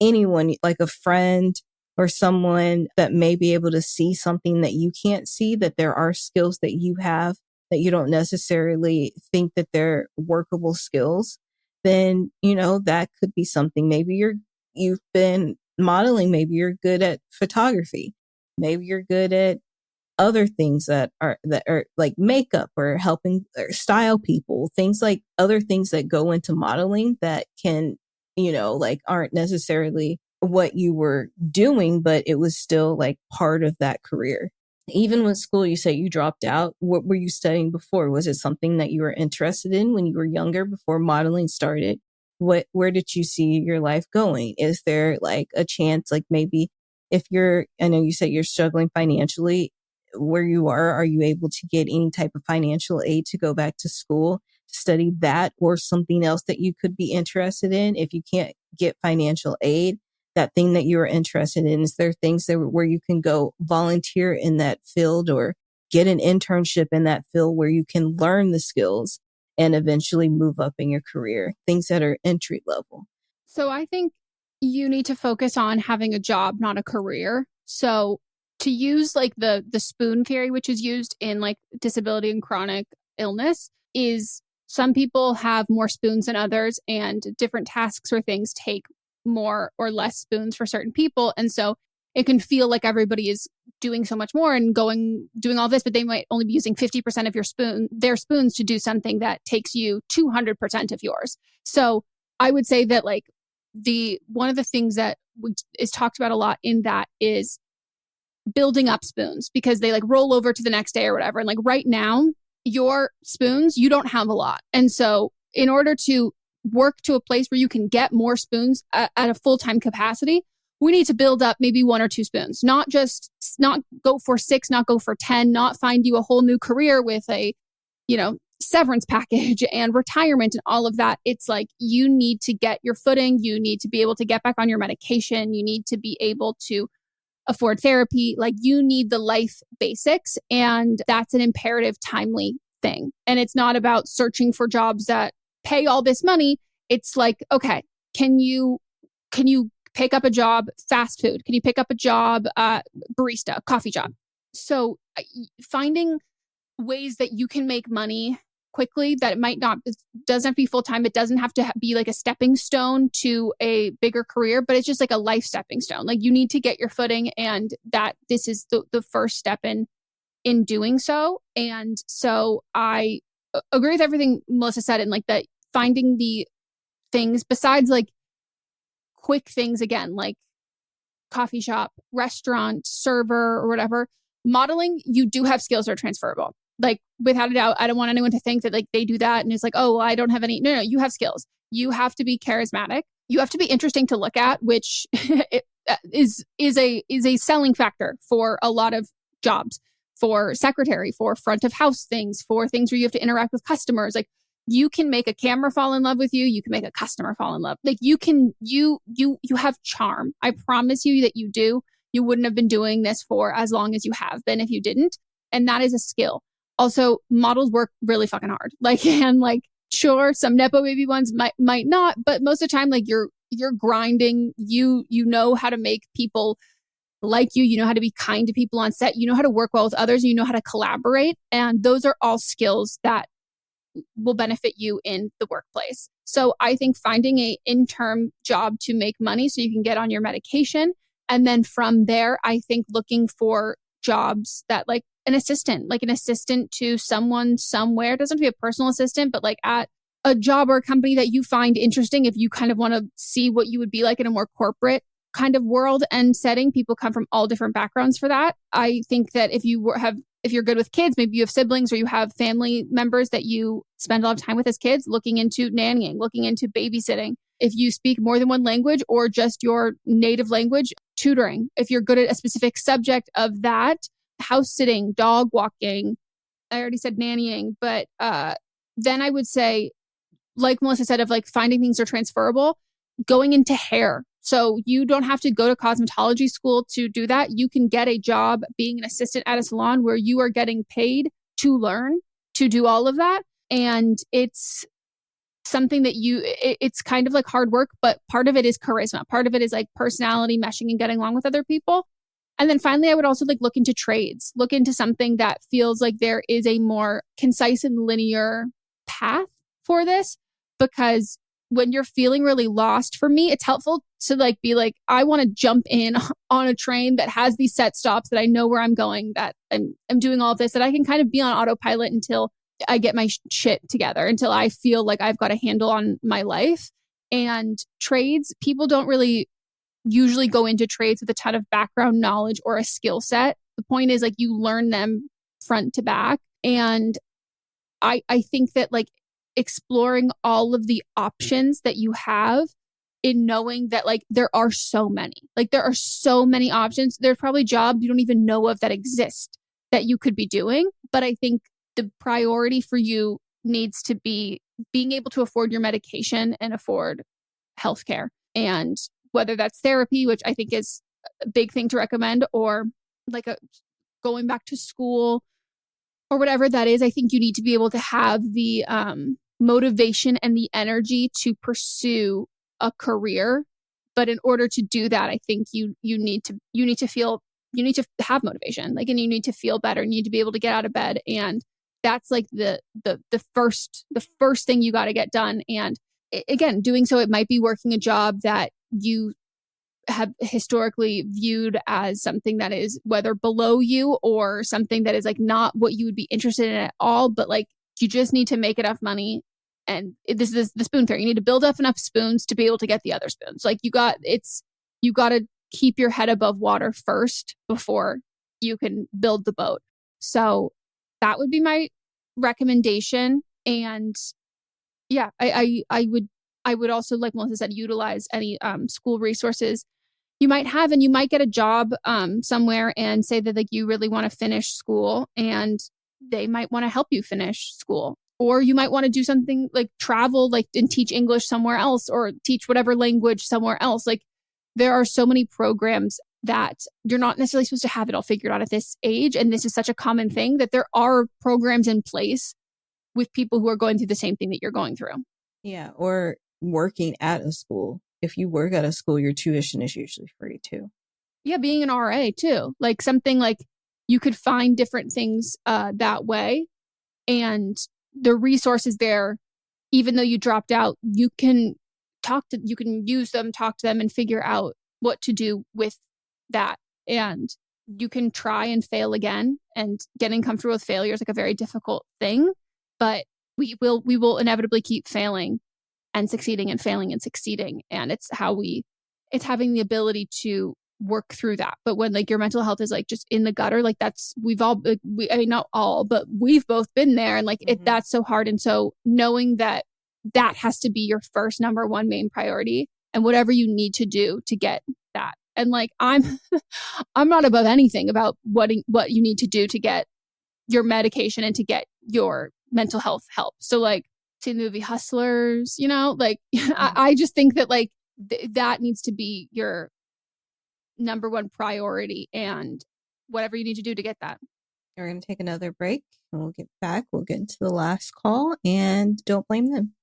anyone like a friend or someone that may be able to see something that you can't see, that there are skills that you have that you don't necessarily think that they're workable skills, then, you know, that could be something. Maybe you've been modeling. Maybe you're good at photography. Maybe you're good at other things that are like makeup or helping or style people, things like other things that go into modeling that can, you know, like aren't necessarily what you were doing, but it was still like part of that career. Even with school, you say you dropped out. What were you studying before? Was it something that you were interested in when you were younger before modeling started? Where did you see your life going? Is there like a chance, like maybe if I know you said you're struggling financially, where you are you able to get any type of financial aid to go back to school to study that or something else that you could be interested in? If you can't get financial aid, that thing that you're interested in, is there things where you can go volunteer in that field or get an internship in that field where you can learn the skills and eventually move up in your career, things that are entry level? So I think you need to focus on having a job, not a career. So to use like the spoon theory, which is used in like disability and chronic illness, is some people have more spoons than others, and different tasks or things take more or less spoons for certain people. And so it can feel like everybody is doing so much more and doing all this, but they might only be using 50% of their spoons to do something that takes you 200% of yours. So I would say that like one of the things that is talked about a lot in that is building up spoons, because they like roll over to the next day or whatever. And like right now, your spoons, you don't have a lot. And so in order to work to a place where you can get more spoons at a full-time capacity, we need to build up maybe 1 or 2 spoons, not go for 6, not go for 10, not find you a whole new career with a, you know, severance package and retirement and all of that. It's like, you need to get your footing. You need to be able to get back on your medication. You need to be able to afford therapy. Like, you need the life basics. And that's an imperative, timely thing. And it's not about searching for jobs that pay all this money. It's like, okay, can you pick up a job, fast food? Can you pick up a job, barista, coffee job? So finding ways that you can make money quickly, that it doesn't have to be full-time. It doesn't have to be like a stepping stone to a bigger career, but it's just like a life stepping stone. Like, you need to get your footing, and that this is the first step in doing so. And so I agree with everything Melissa said, and like that finding the things besides like quick things, again, like coffee shop, restaurant, server, or whatever. Modeling, you do have skills that are transferable. Like, without a doubt, I don't want anyone to think that like they do that and it's like, oh, well, I don't have any. No, you have skills. You have to be charismatic. You have to be interesting to look at, which is a selling factor for a lot of jobs, for secretary, for front of house things, for things where you have to interact with customers. Like, you can make a camera fall in love with you. You can make a customer fall in love. Like, you have charm. I promise you that you do. You wouldn't have been doing this for as long as you have been if you didn't. And that is a skill. Also, models work really fucking hard. Like, and like, sure, some Nepo baby ones might not, but most of the time, like, you're grinding. You know how to make people like you. You know how to be kind to people on set. You know how to work well with others. You know how to collaborate. And those are all skills that will benefit you in the workplace. So I think finding a interim job to make money so you can get on your medication. And then from there, I think looking for jobs that like an assistant to someone somewhere. It doesn't have to be a personal assistant, but like at a job or a company that you find interesting, if you kind of want to see what you would be like in a more corporate kind of world and setting. People come from all different backgrounds for that. I think that if you're good with kids, maybe you have siblings or you have family members that you spend a lot of time with as kids, looking into nannying, looking into babysitting. If you speak more than one language or just your native language, tutoring. If you're good at a specific subject of that, house sitting, dog walking. I already said nannying, but then I would say like Melissa said, of like finding things that are transferable, going into hair. So you don't have to go to cosmetology school to do that. You can get a job being an assistant at a salon where you are getting paid to learn to do all of that. And it's something that it's kind of like hard work, but part of it is charisma. Part of it is like personality, meshing and getting along with other people. And then finally, I would also like look into trades, look into something that feels like there is a more concise and linear path for this, because when you're feeling really lost, for me, it's helpful to like be like, I want to jump in on a train that has these set stops, that I know where I'm going, that I'm doing all of this, that I can kind of be on autopilot until I get my shit together, until I feel like I've got a handle on my life. And trades, people don't really usually go into trades with a ton of background knowledge or a skill set. The point is like you learn them front to back. And I think that like exploring all of the options that you have, in knowing that like there are so many options. There's probably jobs you don't even know of that exist that you could be doing. But I think the priority for you needs to be being able to afford your medication and afford healthcare. And whether that's therapy, which I think is a big thing to recommend, or like going back to school or whatever that is, I think you need to be able to have the motivation and the energy to pursue a career. But in order to do that, I think you need to have motivation, like, and you need to feel better. You need to be able to get out of bed. And that's like the first thing you got to get done. And again, doing so, it might be working a job that you have historically viewed as something that is whether below you or something that is like not what you would be interested in at all. But like, you just need to make enough money. And this is the spoon theory. You need to build up enough spoons to be able to get the other spoons. Like you got to keep your head above water first before you can build the boat. So that would be my recommendation. And yeah, I would also, like Melissa said, utilize any school resources you might have, and you might get a job somewhere and say that like you really want to finish school, and they might want to help you finish school. Or you might want to do something like travel, like, and teach English somewhere else, or teach whatever language somewhere else. Like, there are so many programs that you're not necessarily supposed to have it all figured out at this age. And this is such a common thing that there are programs in place with people who are going through the same thing that you're going through. Yeah. Or working at a school. If you work at a school, your tuition is usually free too. Yeah. Being an RA too. Like something like you could find different things that way. And the resources there, even though you dropped out, you can use them, talk to them, and figure out what to do with that. And you can try and fail again, and getting comfortable with failure is like a very difficult thing, but we will inevitably keep failing and succeeding and failing and succeeding. And it's having the ability to work through that. But when like your mental health is like just in the gutter, like not all, but we've both been there, and like that's so hard. And so knowing that has to be your first number one main priority, and whatever you need to do to get that. And like, I'm not above anything about what you need to do to get your medication and to get your mental health help. So like, see the movie Hustlers, like I just think that like that needs to be your number one priority, and whatever you need to do to get that. We're going to take another break, and we'll get back. We'll get into the last call, and don't blame them.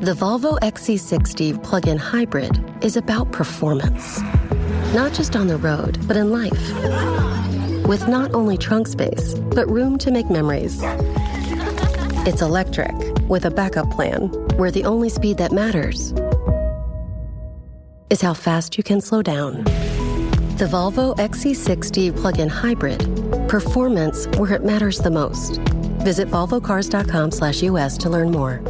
The Volvo XC60 plug-in hybrid is about performance. Not just on the road, but in life. With not only trunk space, but room to make memories. It's electric, with a backup plan, where the only speed that matters is how fast you can slow down. The Volvo XC60 plug-in hybrid. Performance where it matters the most. Visit volvocars.com/US to learn more.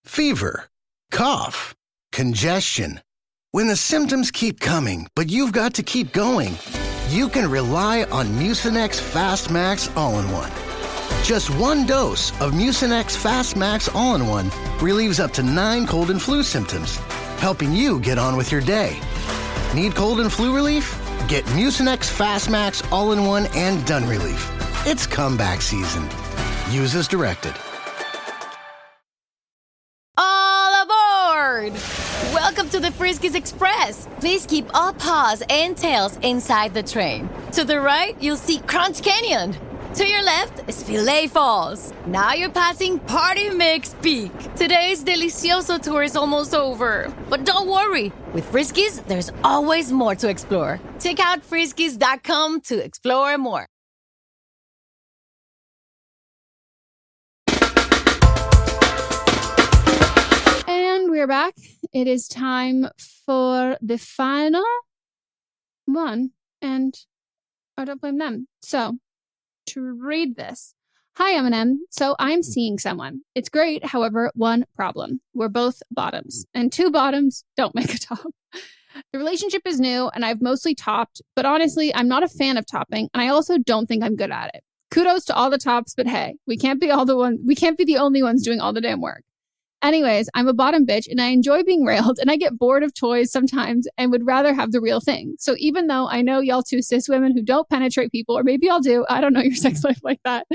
Fever, cough, congestion. When the symptoms keep coming, but you've got to keep going, you can rely on Mucinex Fast Max All-in-One. Just one dose of Mucinex Fast Max All-in-One relieves up to 9 cold and flu symptoms, helping you get on with your day. Need cold and flu relief? Get Mucinex Fast Max All-in-One and Done Relief. It's comeback season. Use as directed. All aboard! Welcome to the Friskies Express. Please keep all paws and tails inside the train. To the right, you'll see Crunch Canyon. To your left is Filet Falls. Now you're passing Party Mix Peak. Today's Delicioso tour is almost over. But don't worry, with Friskies, there's always more to explore. Check out friskies.com to explore more. And we're back. It is time for the final one. And I don't blame them. So, to read this. Hi, Eminem. So I'm seeing someone. It's great. However, one problem. We're both bottoms. And 2 bottoms don't make a top. The relationship is new and I've mostly topped. But honestly, I'm not a fan of topping. And I also don't think I'm good at it. Kudos to all the tops, but hey, we can't be the only ones doing all the damn work. Anyways, I'm a bottom bitch and I enjoy being railed and I get bored of toys sometimes and would rather have the real thing. So even though I know y'all 2 cis women who don't penetrate people, or maybe y'all do, I don't know your sex life like that.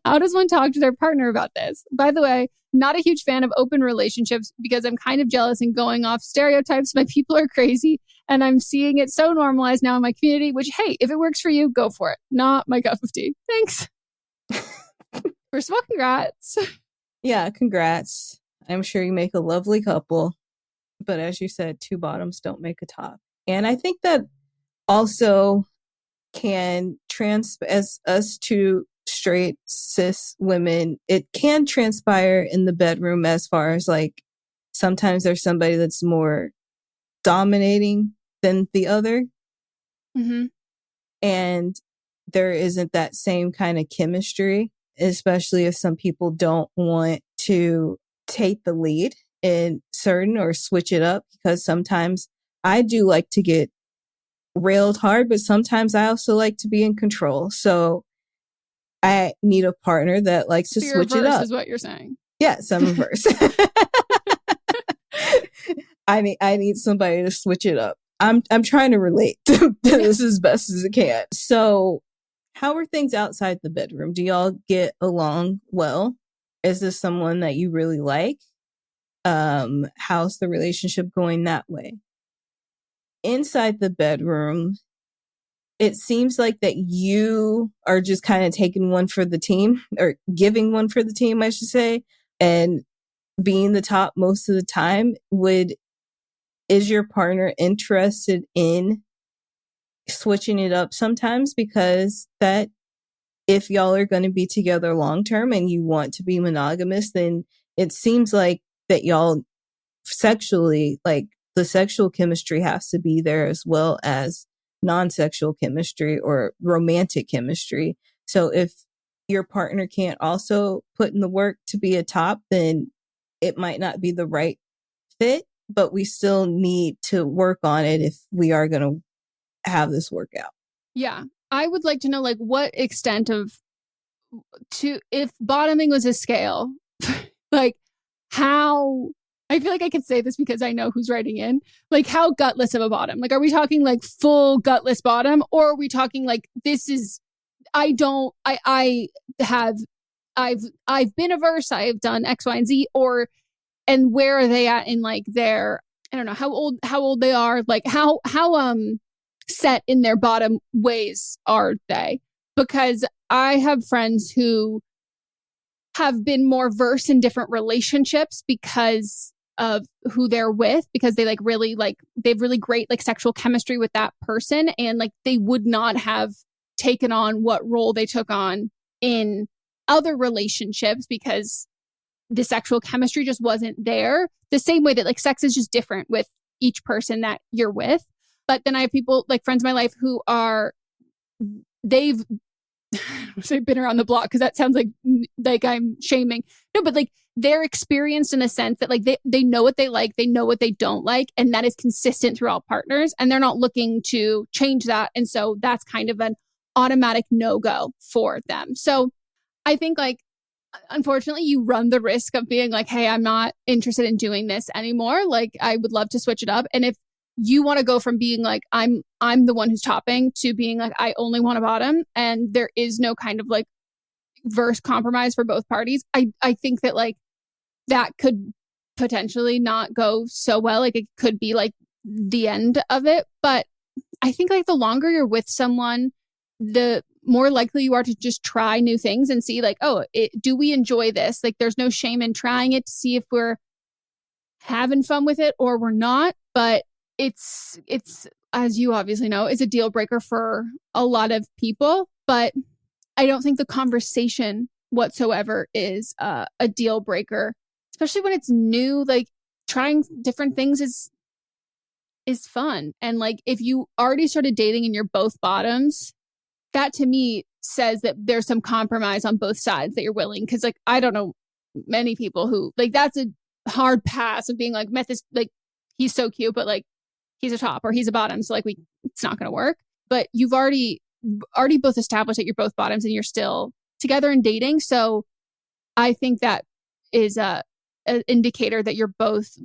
How does one talk to their partner about this? By the way, not a huge fan of open relationships because I'm kind of jealous and going off stereotypes. My people are crazy and I'm seeing it so normalized now in my community, which, hey, if it works for you, go for it. Not my cup of tea. Thanks. First of all, congrats. Yeah, congrats. I'm sure you make a lovely couple. But as you said, 2 bottoms don't make a top. And I think that also can as us 2 straight cis women, it can transpire in the bedroom as far as like sometimes there's somebody that's more dominating than the other. Mm-hmm. And there isn't that same kind of chemistry, especially if some people don't want to take the lead in certain or switch it up, because sometimes I do like to get railed hard, but sometimes I also like to be in control. So I need a partner that likes to switch it up. Is what you're saying. Yes, I'm reverse. I need somebody to switch it up. I'm trying to relate to this as best as I can. So how are things outside the bedroom? Do y'all get along well? Is this someone that you really like? How's the relationship going that way? Inside the bedroom, it seems like that you are just kind of taking one for the team, or giving one for the team, I should say, and being the top most of the time. Is your partner interested in switching it up sometimes? Because that, if y'all are going to be together long term and you want to be monogamous, then it seems like that y'all sexually, like the sexual chemistry has to be there as well as non-sexual chemistry or romantic chemistry. So if your partner can't also put in the work to be a top, then it might not be the right fit, but we still need to work on it if we are going to have this workout. Yeah. I would like to know, like, what extent if bottoming was a scale, like how, I feel like I can say this because I know who's writing in, like how gutless of a bottom? Like, are we talking like full gutless bottom, or are we talking like, I've been averse, I've done X, Y, and Z, and where are they at in like their, I don't know how old they are, like how set in their bottom ways are they? Because I have friends who have been more versed in different relationships because of who they're with, because they they've really great like sexual chemistry with that person, and like they would not have taken on what role they took on in other relationships because the sexual chemistry just wasn't there. The same way that like sex is just different with each person that you're with. But then I have people, like friends in my life, who they've been around the block, because that sounds like I'm shaming. No, but like they're experienced in a sense that like they know what they like, they know what they don't like, and that is consistent through all partners, and they're not looking to change that. And so that's kind of an automatic no-go for them. So I think like, unfortunately, you run the risk of being like, hey, I'm not interested in doing this anymore. Like, I would love to switch it up. And if you want to go from being like, I'm the one who's topping to being like, I only want a bottom, and there is no kind of like verse compromise for both parties, I think that like that could potentially not go so well. Like, it could be like the end of it. But I think like the longer you're with someone, the more likely you are to just try new things and see like, oh, do we enjoy this? Like, there's no shame in trying it to see if we're having fun with it or we're not. But it's as you obviously know, it's a deal breaker for a lot of people. But I don't think the conversation whatsoever is a deal breaker, especially when it's new. Like, trying different things is fun. And like, if you already started dating and you're both bottoms, that to me says that there's some compromise on both sides that you're willing. Cause like, I don't know many people who like, that's a hard pass of being like, met this, like, he's so cute, but like, he's a top or he's a bottom. So like, it's not going to work. But you've already both established that you're both bottoms and you're still together and dating. So I think that is an indicator that you're both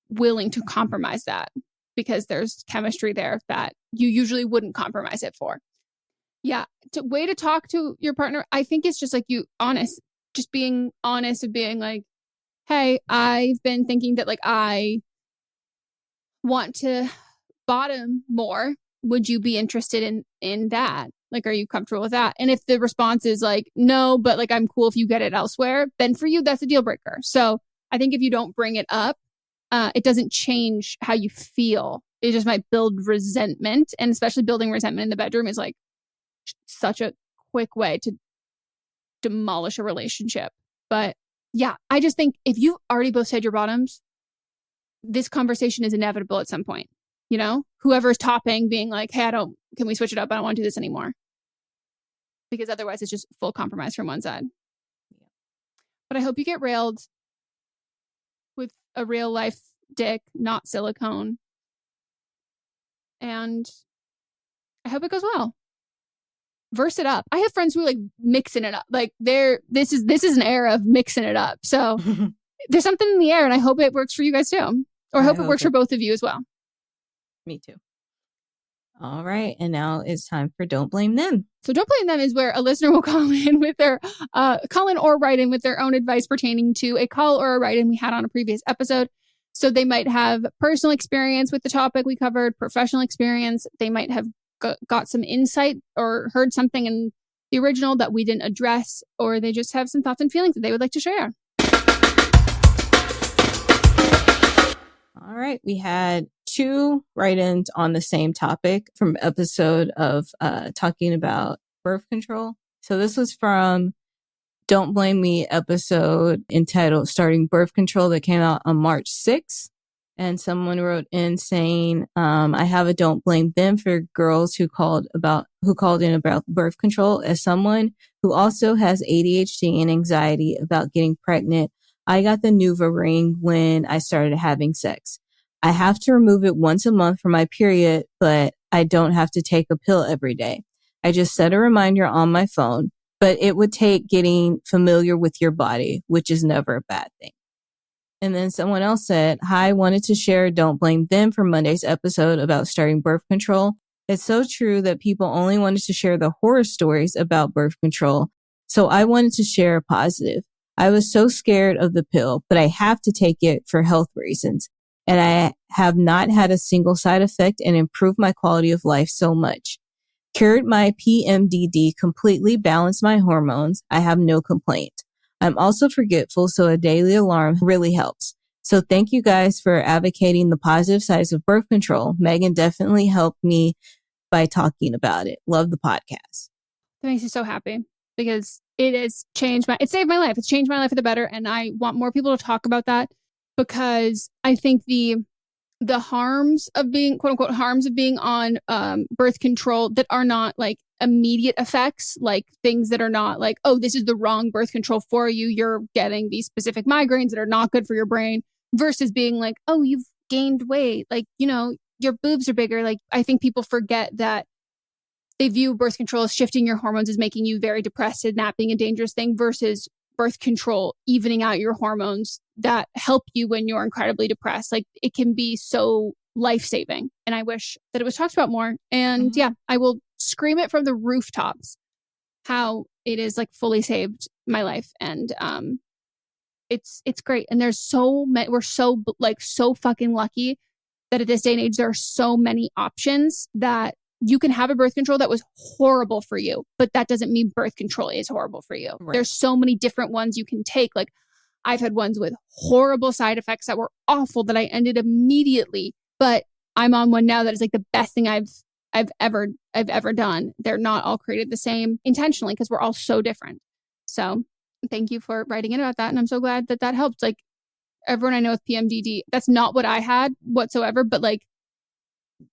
willing to compromise that, because there's chemistry there that you usually wouldn't compromise it for. Yeah. Way to talk to your partner, I think it's just like just being honest of being like, hey, I've been thinking that like I want to bottom more. Would you be interested in that? Like, are you comfortable with that? And if the response is like, no, but like, I'm cool if you get it elsewhere, then for you, that's a deal breaker. So I think if you don't bring it up, it doesn't change how you feel. It just might build resentment. And especially building resentment in the bedroom is like such a quick way to demolish a relationship. But yeah, I just think if you've already both said your bottoms, this conversation is inevitable at some point. You know, whoever's topping being like, hey, can we switch it up? I don't want to do this anymore. Because otherwise it's just full compromise from one side. But I hope you get railed with a real life dick, not silicone. And I hope it goes well. Verse it up. I have friends who are like mixing it up. Like this is an era of mixing it up. So there's something in the air, and I hope it works for you guys too. Or I hope it works for both of you as well. Me too. All right. And now it's time for Don't Blame Them. So Don't Blame Them is where a listener will call in with their call in or write in with their own advice pertaining to a call or a write in we had on a previous episode. So they might have personal experience with the topic we covered, professional experience. They might have got some insight or heard something in the original that we didn't address, or they just have some thoughts and feelings that they would like to share. All right. We had 2 write-ins on the same topic from episode of talking about birth control. So this was from Don't Blame Me episode entitled Starting Birth Control that came out on March 6th. And someone wrote in saying, I have a don't blame them for girls who called in about birth control. As someone who also has ADHD and anxiety about getting pregnant, I got the Nuva ring when I started having sex. I have to remove it once a month for my period, but I don't have to take a pill every day. I just set a reminder on my phone, but it would take getting familiar with your body, which is never a bad thing. And then someone else said, hi, wanted to share Don't Blame Them for Monday's episode about starting birth control. It's so true that people only wanted to share the horror stories about birth control. So I wanted to share a positive. I was so scared of the pill, but I have to take it for health reasons. And I have not had a single side effect and improved my quality of life so much. Cured my PMDD, completely balanced my hormones. I have no complaint. I'm also forgetful, so a daily alarm really helps. So thank you guys for advocating the positive sides of birth control. Megan definitely helped me by talking about it. Love the podcast. That makes me so happy because it saved my life. It's changed my life for the better. And I want more people to talk about that because I think the harms of being, quote unquote, harms of being on birth control that are not like immediate effects, like things that are not like, oh, this is the wrong birth control for you. You're getting these specific migraines that are not good for your brain versus being like, oh, you've gained weight. Like, you know, your boobs are bigger. Like, I think people forget that they view birth control as shifting your hormones as making you very depressed and that being a dangerous thing versus birth control evening out your hormones that help you when you're incredibly depressed. Like it can be so life-saving. And I wish that it was talked about more. And yeah, I will scream it from the rooftops how it is like fully saved my life. And it's great. And there's so many, we're so fucking lucky that at this day and age, there are so many options that you can have a birth control that was horrible for you, but that doesn't mean birth control is horrible for you. Right. There's so many different ones you can take. Like I've had ones with horrible side effects that were awful that I ended immediately, but I'm on one now that is like the best thing I've ever done. They're not all created the same intentionally because we're all so different. So thank you for writing in about that. And I'm so glad that helped. Like everyone I know with PMDD, that's not what I had whatsoever, but like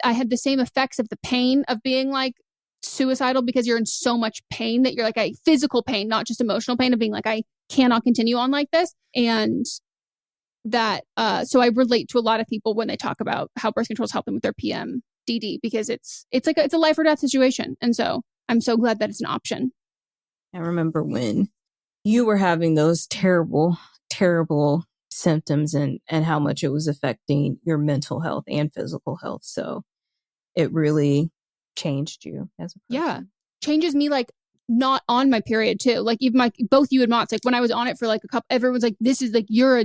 I had the same effects of the pain of being like suicidal because you're in so much pain that you're like a physical pain, not just emotional pain of being like, I cannot continue on like this. And that, so I relate to a lot of people when they talk about how birth controls help them with their PMDD because it's a life or death situation. And so I'm so glad that it's an option. I remember when you were having those terrible, terrible symptoms and how much it was affecting your mental health and physical health. So it really changed you as a person. Yeah. Changes me like not on my period too. Like even both you and Mott's, like when I was on it for like a couple, everyone's like, this is like, you're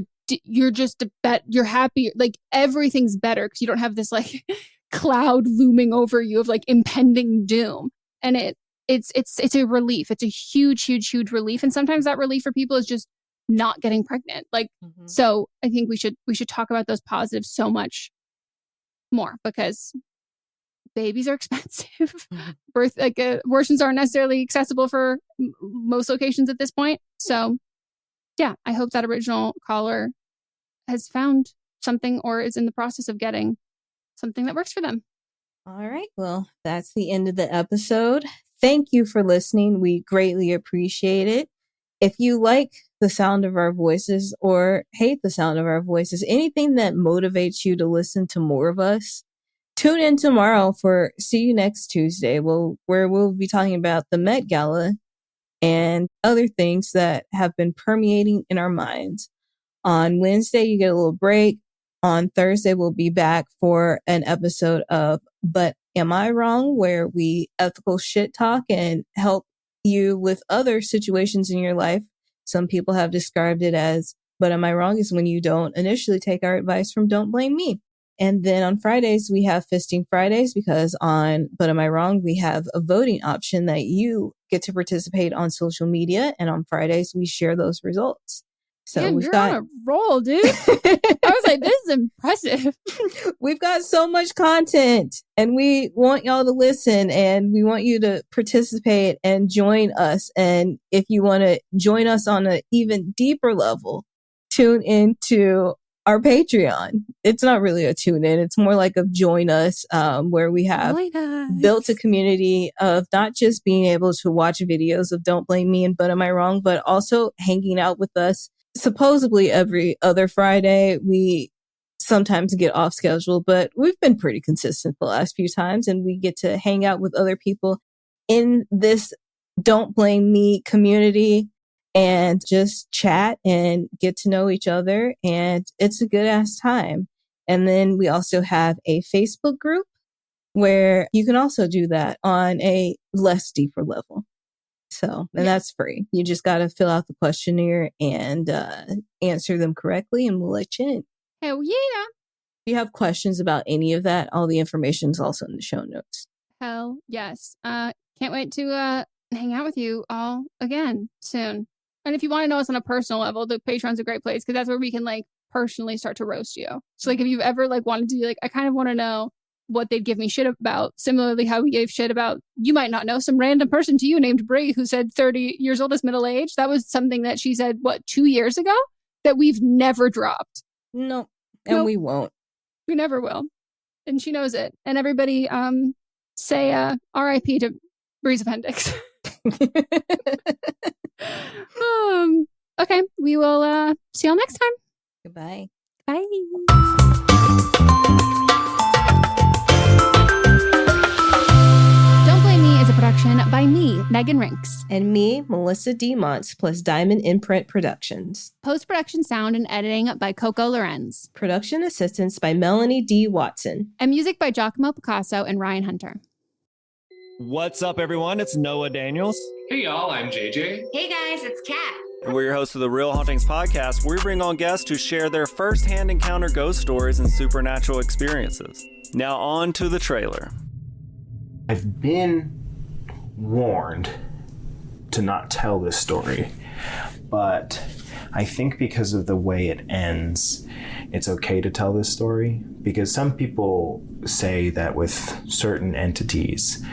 just you're happy. Like everything's better because you don't have this like cloud looming over you of like impending doom. And it's a relief. It's a huge, huge, huge relief. And sometimes that relief for people is just not getting pregnant. Like, so I think we should talk about those positives so much more because babies are expensive. Abortions aren't necessarily accessible for most locations at this point. So yeah, I hope that original caller has found something or is in the process of getting something that works for them. All right. Well, that's the end of the episode. Thank you for listening. We greatly appreciate it. If you like the sound of our voices or hate the sound of our voices, anything that motivates you to listen to more of us, tune in tomorrow for See You Next Tuesday, where we'll be talking about the Met Gala and other things that have been permeating in our minds. On Wednesday, you get a little break. On Thursday, we'll be back for an episode of But Am I Wrong?, where we ethical shit talk and help you with other situations in your life. Some people have described it as, but am I wrong is when you don't initially take our advice from Don't Blame Me. And then on Fridays, we have Fisting Fridays because on But Am I Wrong, we have a voting option that you get to participate on social media. And on Fridays, we share those results. So man, you're on a roll, dude. I was like, this is impressive. We've got so much content and we want y'all to listen and we want you to participate and join us. And if you want to join us on an even deeper level, tune into our Patreon. It's not really a tune in. It's more like a join us, where we have built a community of not just being able to watch videos of Don't Blame Me and But Am I Wrong, but also hanging out with us supposedly every other Friday. We sometimes get off schedule, but we've been pretty consistent the last few times, and we get to hang out with other people in this Don't Blame Me community and just chat and get to know each other. And it's a good ass time. And then we also have a Facebook group where you can also do that on a less deeper level. So, and that's free. You just got to fill out the questionnaire and answer them correctly, and we'll let you in. Hell yeah. If you have questions about any of that, all the information is also in the show notes. Hell yes. Can't wait to hang out with you all again soon. And if you want to know us on a personal level, the Patreon's a great place because that's where we can like personally start to roast you. So like if you've ever like wanted to, like, I kind of want to know what they'd give me shit about. Similarly, how we gave shit about, you might not know, some random person to you named Brie who said 30 years old is middle age. That was something that she said, 2 years ago that we've never dropped. No, and we won't. We never will. And she knows it. And everybody say RIP to Brie's appendix. Okay, we will see y'all next time. Goodbye. Bye. Don't Blame Me is a Megan Rinks. And me, Melissa D. Montz, plus Diamond Imprint Productions. Post-production sound and editing by Coco Lorenz. Production assistance by Melanie D. Watson. And music by Giacomo Picasso and Ryan Hunter. What's up, everyone? It's Noah Daniels. Hey, y'all. I'm JJ. Hey, guys. It's Kat. And we're your hosts of the Real Hauntings podcast, where we bring on guests who share their first-hand encounter ghost stories and supernatural experiences. Now on to the trailer. I've been warned to not tell this story, but I think because of the way it ends, it's okay to tell this story, because some people say that with certain entities,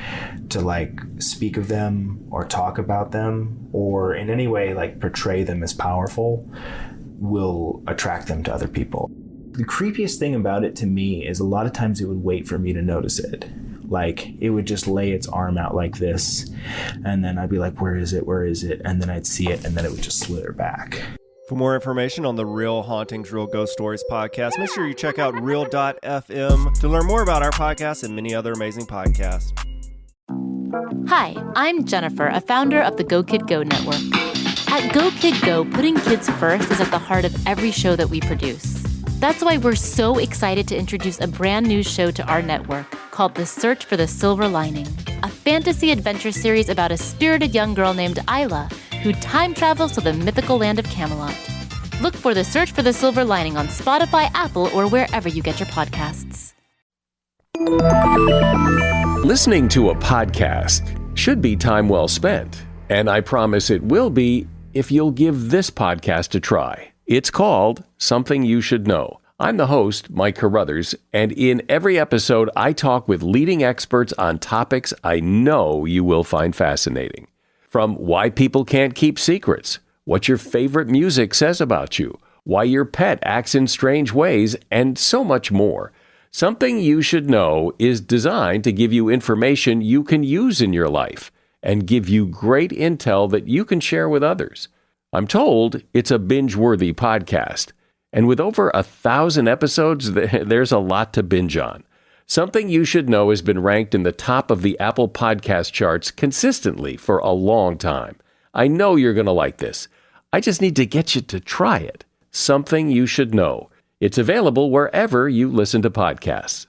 to like speak of them or talk about them or in any way like portray them as powerful will attract them to other people. The creepiest thing about it to me is a lot of times it would wait for me to notice it. Like, it would just lay its arm out like this, and then I'd be like, where is it? Where is it? And then I'd see it, and then it would just slither back. For more information on the Real Hauntings, Real Ghost Stories podcast, make sure you check out Real.fm to learn more about our podcast and many other amazing podcasts. Hi, I'm Jennifer, a founder of the Go Kid Go network. At Go Kid Go, putting kids first is at the heart of every show that we produce. That's why we're so excited to introduce a brand new show to our network called The Search for the Silver Lining, a fantasy adventure series about a spirited young girl named Isla who time travels to the mythical land of Camelot. Look for The Search for the Silver Lining on Spotify, Apple, or wherever you get your podcasts. Listening to a podcast should be time well spent, and I promise it will be if you'll give this podcast a try. It's called Something You Should Know. I'm the host, Mike Carruthers, and in every episode, I talk with leading experts on topics I know you will find fascinating. From why people can't keep secrets, what your favorite music says about you, why your pet acts in strange ways, and so much more. Something You Should Know is designed to give you information you can use in your life and give you great intel that you can share with others. I'm told it's a binge-worthy podcast, and with over 1,000 episodes, there's a lot to binge on. Something You Should Know has been ranked in the top of the Apple Podcast charts consistently for a long time. I know you're going to like this. I just need to get you to try it. Something You Should Know. It's available wherever you listen to podcasts.